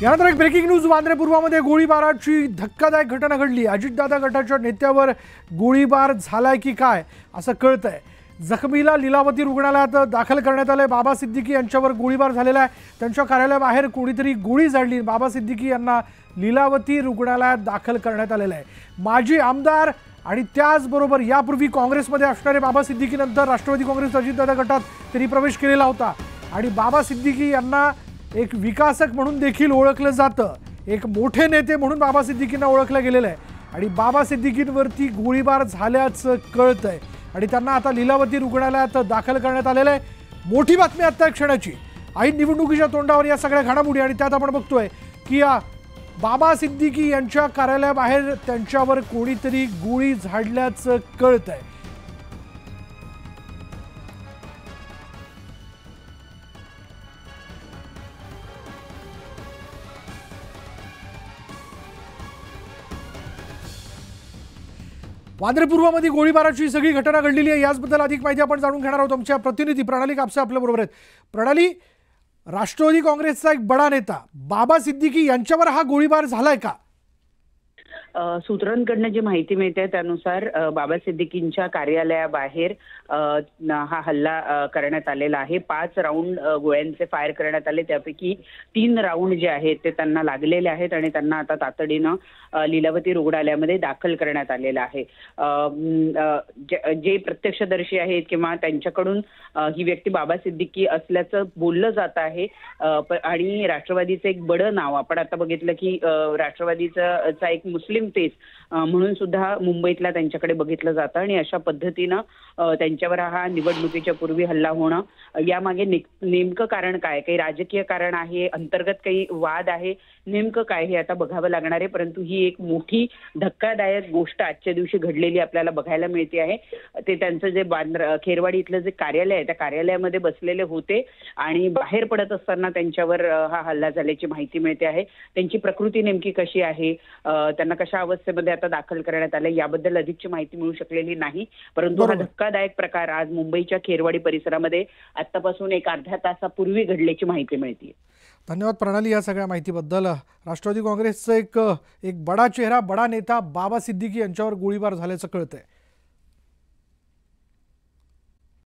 यानंतर एक breaking news. Vandre पूर्वामध्ये गोळीबाराची धक्कादायक घटना घडली। अजितदादा गटाच्या नेत्यावर गोळीबार झालाय की काय असं कळतंय। जखमीला लीलावती रुग्णालयात दाखल करण्यात आले। बाबा सिद्दीकी यांच्यावर गोळीबार झालेला आहे। त्यांच्या कार्यालयाबाहेर कोणीतरी गोळी झाडली। बाबा सिद्दीकी यांना लीलावती रुग्णालयात दाखल करण्यात आलेलं आहे। माजी आमदार आणि त्याचबरोबर यापूर्वी काँग्रेसमध्ये असणारे बाबा सिद्दीकी नंतर राष्ट्रवादी काँग्रेस अजितदादा गटात त्यांनी प्रवेश केलेला होता आणि बाबा सिद्दीकी यांना एक विकासक म्हणून देखील ओळखलं जातं। एक मोठे नेते म्हणून बाबा सिद्दीकींना ओळखलं गेलेलं आहे आणि बाबा सिद्दीकींवरती गोळीबार झाल्याचं कळतंय आणि त्यांना आता लीलावती रुग्णालयात दाखल करण्यात आलेलं आहे। मोठी बातमी आता क्षणाची। ऐन निवडणुकीच्या तोंडावर या सगळ्या घडामोडी आणि त्यात आपण बघतोय की बाबा सिद्दीकी यांच्या कार्यालयाबाहेर त्यांच्यावर कोणीतरी गोळी झाडल्याचं कळतंय। वांद्रे पूर्वामध्ये गोळीबाराची सगळी घटना घडलेली आहे। याचबद्दल अधिक माहिती आपण जाणून घेणार आहोत। आमच्या प्रतिनिधी प्रणाली कापसे आपल्या बरोबर आहेत। प्रणाली, राष्ट्रवादी काँग्रेसचा एक बडा नेता बाबा सिद्दीकी यांच्यावर हा गोळीबार झालाय का? सूत्रांकडनं जी माहिती मिळते त्यानुसार बाबा सिद्दीकींच्या कार्यालयाबाहेर हा हल्ला करण्यात आलेला आहे। 5 राऊंड गोळ्यांचे फायर करण्यात आले, त्यापैकी 3 राऊंड जे आहेत ते त्यांना लागलेले आहेत आणि त्यांना आता तातडीनं लीलावती रुग्णालयामध्ये दाखल करण्यात आलेलं आहे। जे प्रत्यक्षदर्शी आहेत किंवा त्यांच्याकडून ही व्यक्ती बाबा सिद्दीकी असल्याचं बोललं जात आहे आणि राष्ट्रवादीचं एक बडं नाव आपण आता बघितलं की राष्ट्रवादीचा एक मुस्लिम तेज म्हणून सुद्धा मुंबईतला त्यांच्याकडे बघितलं जातं आणि अशा पद्धतीनं त्यांच्यावर हा निवडणुकीच्या पूर्वी हल्ला होणं, यामागे नेमकं कारण काय, काही राजकीय कारण आहे, अंतर्गत काही वाद आहे, नेमकं काय हे आता बघावं लागणार आहे। परंतु ही एक मोठी धक्कादायक गोष्ट आजच्या दिवशी घडलेली आपल्याला बघायला मिळते आहे। ते त्यांचं जे खेरवाडी इथलं जे कार्यालय आहे त्या कार्यालयामध्ये बसलेले होते आणि बाहेर पडत असताना त्यांच्यावर हा हल्ला झाल्याची माहिती मिळते आहे। त्यांची प्रकृती नेमकी कशी आहे, त्यांना कशा अवस्थेमध्ये आता दाखल करण्यात आले याबद्दल अधिकची माहिती मिळू शकलेली नाही। परंतु हा धक्कादायक प्रकार आज मुंबईच्या खेरवाडी परिसरामध्ये आतापासून एक अर्ध्या तासापूर्वी घडल्याची माहिती मिळते। धन्यवाद प्रणाली या सगळ्या माहितीबद्दल। राष्ट्रवादी काँग्रेसचा एक बडा चेहरा, बडा नेता बाबा सिद्दीकी यांच्यावर गोळीबार झाल्याचं कळतंय।